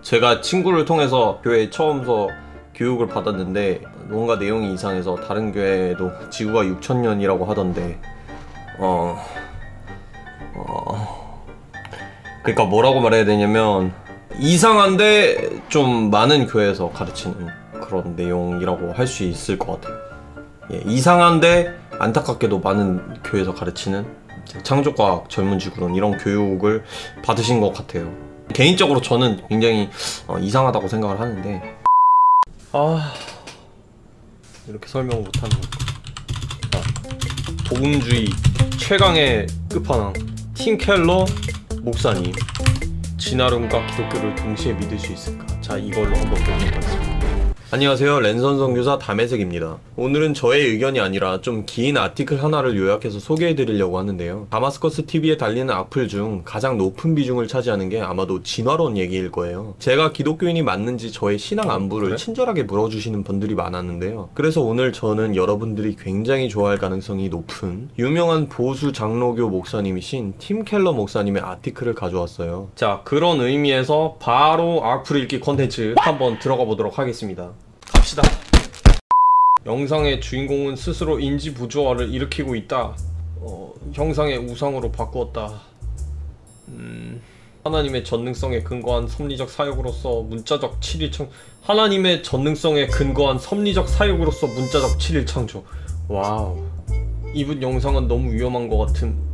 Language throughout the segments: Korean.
제가 친구를 통해서 교회에 처음서 교육을 받았는데 뭔가 내용이 이상해서 다른 교회에도 지구가 6,000년이라고 하던데 그러니까 뭐라고 말해야 되냐면 이상한데 좀 많은 교회에서 가르치는 그런 내용이라고 할 수 있을 것 같아요. 예, 이상한데 안타깝게도 많은 교회에서 가르치는 창조과학 전문지구론 이런 교육을 받으신 것 같아요. 개인적으로 저는 굉장히 이상하다고 생각을 하는데 이렇게 설명을 못하는 건가. 복음주의 최강의 끝판왕 팀 켈러 목사님, 진화론과 기독교를 동시에 믿을 수 있을까? 자, 이걸로 한번 보도록 하겠습니다. 안녕하세요, 랜선 선교사 담혜색입니다. 오늘은 저의 의견이 아니라 좀 긴 아티클 하나를 요약해서 소개해드리려고 하는데요. 다마스커스 TV에 달리는 악플 중 가장 높은 비중을 차지하는 게 아마도 진화론 얘기일 거예요. 제가 기독교인이 맞는지 저의 신앙 안부를 친절하게 물어주시는 분들이 많았는데요. 그래서 오늘 저는 여러분들이 굉장히 좋아할 가능성이 높은 유명한 보수 장로교 목사님이신 팀 켈러 목사님의 아티클을 가져왔어요. 자, 그런 의미에서 바로 악플 읽기 컨텐츠 한번 들어가 보도록 하겠습니다. 갑시다. 영상의 주인공은 스스로 인지 부조화를 일으키고 있다. 형상의 우상으로 바꾸었다. 하나님의 전능성에 근거한 섭리적 사역으로서 문자적 7일 하나님의 전능성에 근거한 섭리적 사역으로서 문자적 7일 창조. 와우. 이분 영상은 너무 위험한 것 같은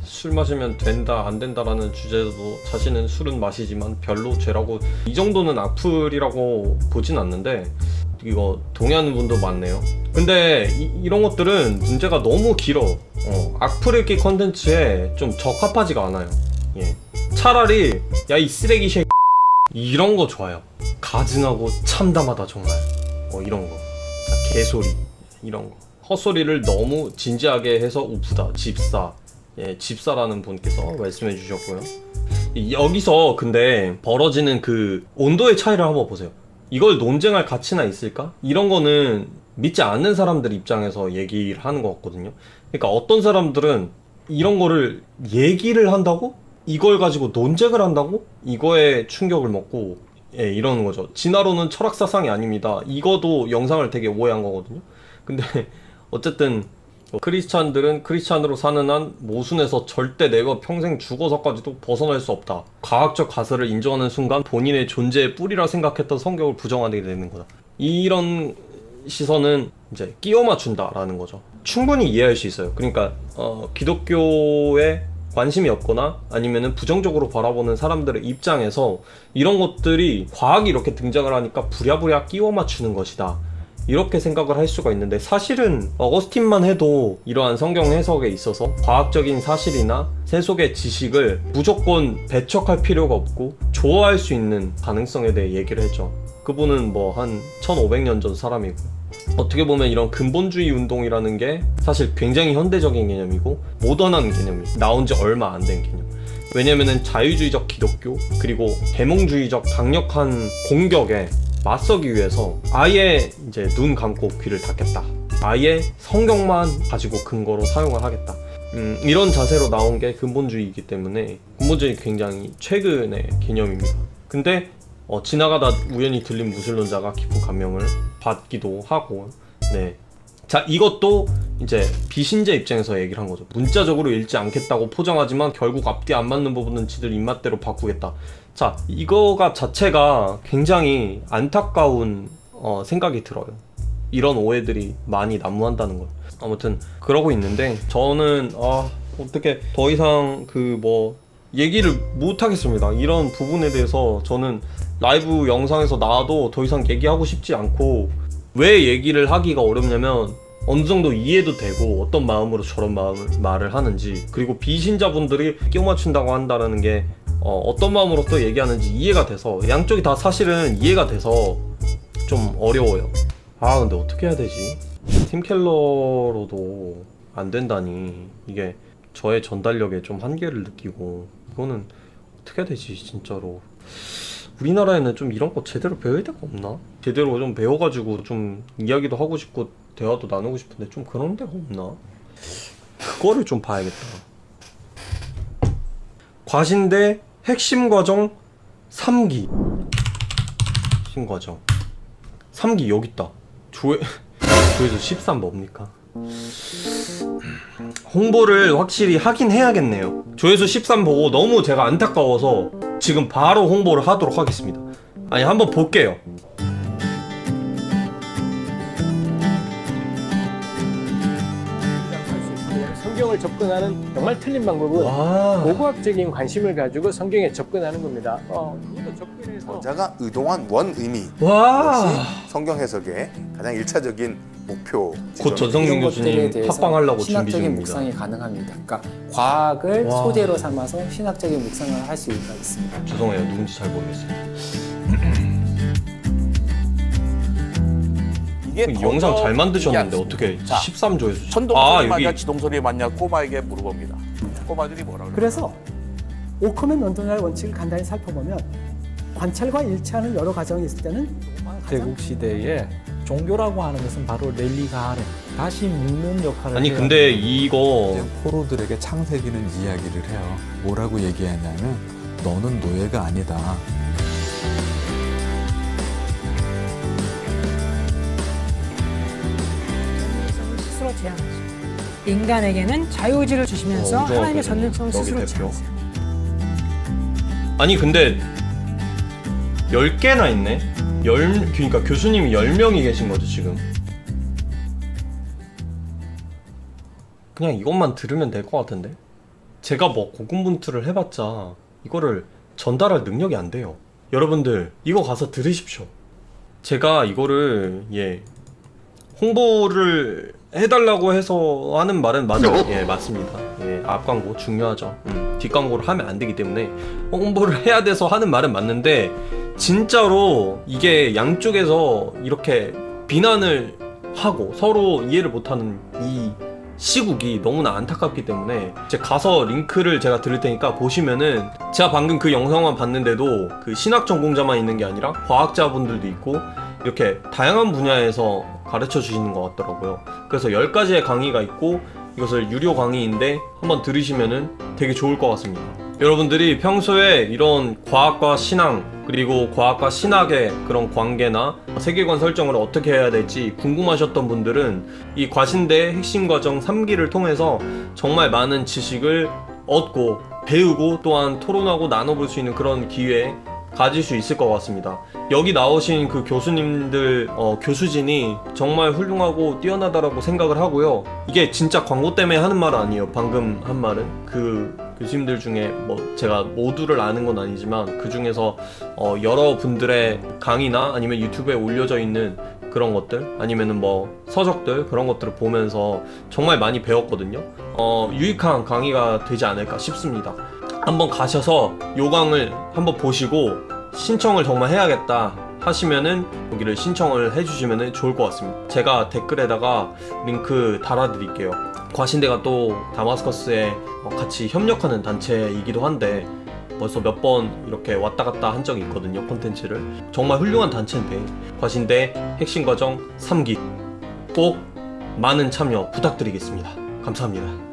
술 마시면 된다 안 된다라는 주제도 자신은 술은 마시지만 별로 죄라고, 이 정도는 악플이라고 보진 않는데 이거 동의하는 분도 많네요. 근데 이런 것들은 문제가 너무 길어. 악플 읽기 컨텐츠에 좀 적합하지가 않아요. 예. 차라리 야 이 쓰레기 쉐 이런 거 좋아요. 가증하고 참담하다 정말. 이런 거. 자, 개소리 이런 거. 헛소리를 너무 진지하게 해서 우프다. 집사. 예, 집사라는 분께서 말씀해 주셨고요. 여기서 근데 벌어지는 그 온도의 차이를 한번 보세요. 이걸 논쟁할 가치나 있을까? 이런 거는 믿지 않는 사람들 입장에서 얘기를 하는 것 같거든요. 그러니까 어떤 사람들은 이런 거를 얘기를 한다고? 이걸 가지고 논쟁을 한다고? 이거에 충격을 먹고 이러는 거죠. 진화론은 철학사상이 아닙니다. 이거도 영상을 되게 오해한 거거든요. 근데 어쨌든 크리스찬들은 크리스찬으로 사는 한 모순에서 절대 내가 평생 죽어서까지도 벗어날 수 없다. 과학적 가설을 인정하는 순간 본인의 존재의 뿌리라 생각했던 성경을 부정하게 되는 거다. 이런 시선은 이제 끼워 맞춘다라는 거죠. 충분히 이해할 수 있어요. 그러니까 기독교에 관심이 없거나 아니면은 부정적으로 바라보는 사람들의 입장에서 이런 것들이 과학이 이렇게 등장을 하니까 부랴부랴 끼워 맞추는 것이다, 이렇게 생각을 할 수가 있는데, 사실은 어거스틴만 해도 이러한 성경 해석에 있어서 과학적인 사실이나 세속의 지식을 무조건 배척할 필요가 없고 좋아할 수 있는 가능성에 대해 얘기를 했죠. 그분은 뭐 한 1500년 전 사람이고, 어떻게 보면 이런 근본주의 운동이라는 게 사실 굉장히 현대적인 개념이고 모던한 개념이 나온 지 얼마 안 된 개념. 왜냐면은 자유주의적 기독교 그리고 계몽주의적 강력한 공격에 맞서기 위해서 아예 이제 눈 감고 귀를 닫겠다, 아예 성경만 가지고 근거로 사용을 하겠다, 이런 자세로 나온 게 근본주의이기 때문에 근본주의 굉장히 최근의 개념입니다. 근데 지나가다 우연히 들린 무신론자가 깊은 감명을 받기도 하고, 네. 자, 이것도 이제 비신자 입장에서 얘기를 한 거죠. 문자적으로 읽지 않겠다고 포장하지만 결국 앞뒤 안 맞는 부분은 지들 입맛대로 바꾸겠다. 자, 이거가 자체가 굉장히 안타까운 생각이 들어요. 이런 오해들이 많이 난무한다는 걸. 아무튼 그러고 있는데 저는 어떻게 더 이상 얘기를 못 하겠습니다. 이런 부분에 대해서 저는 라이브 영상에서 나와도 더 이상 얘기하고 싶지 않고, 왜 얘기를 하기가 어렵냐면 어느 정도 이해도 되고 어떤 마음으로 저런 말을 하는지, 그리고 비신자분들이 끼워 맞춘다고 한다는 게 어떤 마음으로 또 얘기하는지 이해가 돼서, 양쪽이 다 사실은 이해가 돼서 좀 어려워요. 근데 어떻게 해야 되지? 팀 켈러로도 안 된다니, 이게 저의 전달력에 좀 한계를 느끼고, 이거는 어떻게 해야 되지 진짜로. 우리나라에는 좀 이런 거 제대로 배울 데가 없나? 제대로 좀 배워가지고 좀 이야기도 하고 싶고 대화도 나누고 싶은데 좀 그런 데가 없나? 그거를 좀 봐야겠다. 과신대 핵심 과정 3기 신과정 3기 여기 있다. 조회수 13 뭡니까? 홍보를 확실히 하긴 해야겠네요. 조회수 13 보고 너무 제가 안타까워서 지금 바로 홍보를 하도록 하겠습니다. 아니 한번 볼게요. 성경을 접근하는 정말 틀린 방법은 고고학적인 관심을 가지고 성경에 접근하는 겁니다. 이것도 접근해서 저자가 의도한 원의미, 성경 해석의 가장 1차적인 목표. 곧 전성민 교수님 팟빵하려고 준비 신학적인 중입니다. 묵상이 가능합니다. 그러니까 과학을 소재로 삼아서 신학적인 묵상을 할 수 있습니다. 죄송해요. 누군지 잘 모르겠어요. 이게 영상 잘 만드셨는데 어떻게 13조회수? 천둥소리 맞냐 지동소리 맞냐 꼬마에게 물어봅니다. 꼬마들이 뭐라 그래요? 그래서 오커맨 런던의 원칙을 간단히 살펴보면 관찰과 일치하는 여러 과정이 있을 때는 대국 시대에 종교라고 하는 것은 바로 랠리가 다시 묻는 역할을 아니 해요. 근데 이거 포로들에게 창세기는 이야기를 해요. 뭐라고 얘기하냐면 너는 노예가 아니다. 스스로 제한하죠. 인간에게는 자유의지를 주시면서 하나님의 전능성을 스스로 제한하세요. 아니 근데 10개나 있네? 그러니까 교수님이 10명이 계신 거죠 지금. 그냥 이것만 들으면 될 것 같은데? 제가 뭐 고군분투를 해봤자 이거를 전달할 능력이 안 돼요. 여러분들 이거 가서 들으십시오. 제가 이거를 홍보를 해달라고 해서 하는 말은 맞아요. 예, 맞습니다. 예, 앞광고 중요하죠. 뒷광고를 하면 안 되기 때문에 홍보를 해야 돼서 하는 말은 맞는데 진짜로 이게 양쪽에서 이렇게 비난을 하고 서로 이해를 못하는 이 시국이 너무나 안타깝기 때문에 이제 가서 링크를 제가 드릴 테니까 보시면은 제가 방금 그 영상만 봤는데도 그 신학 전공자만 있는 게 아니라 과학자분들도 있고 이렇게 다양한 분야에서 가르쳐 주시는 것 같더라고요. 그래서 10가지의 강의가 있고 이것을 유료 강의인데 한번 들으시면은 되게 좋을 것 같습니다. 여러분들이 평소에 이런 과학과 신앙 그리고 과학과 신학의 그런 관계나 세계관 설정을 어떻게 해야 될지 궁금하셨던 분들은 이 과신대 핵심과정 3기를 통해서 정말 많은 지식을 얻고 배우고 또한 토론하고 나눠볼 수 있는 그런 기회 가질 수 있을 것 같습니다. 여기 나오신 그 교수님들 교수진이 정말 훌륭하고 뛰어나다라고 생각을 하고요. 이게 진짜 광고 때문에 하는 말은 아니에요. 방금 한 말은 그 교수님들 중에 뭐 제가 모두를 아는 건 아니지만 그 중에서 여러 분들의 강의나 아니면 유튜브에 올려져 있는 그런 것들 아니면은 뭐 서적들 그런 것들을 보면서 정말 많이 배웠거든요. 유익한 강의가 되지 않을까 싶습니다. 한번 가셔서 요강을 한번 보시고 신청을 정말 해야겠다 하시면은 여기를 신청을 해주시면 좋을 것 같습니다. 제가 댓글에다가 링크 달아드릴게요. 과신대가 또 다마스커스에 같이 협력하는 단체이기도 한데 벌써 몇 번 이렇게 왔다 갔다 한 적이 있거든요. 콘텐츠를 정말 훌륭한 단체인데 과신대 핵심과정 3기 꼭 많은 참여 부탁드리겠습니다. 감사합니다.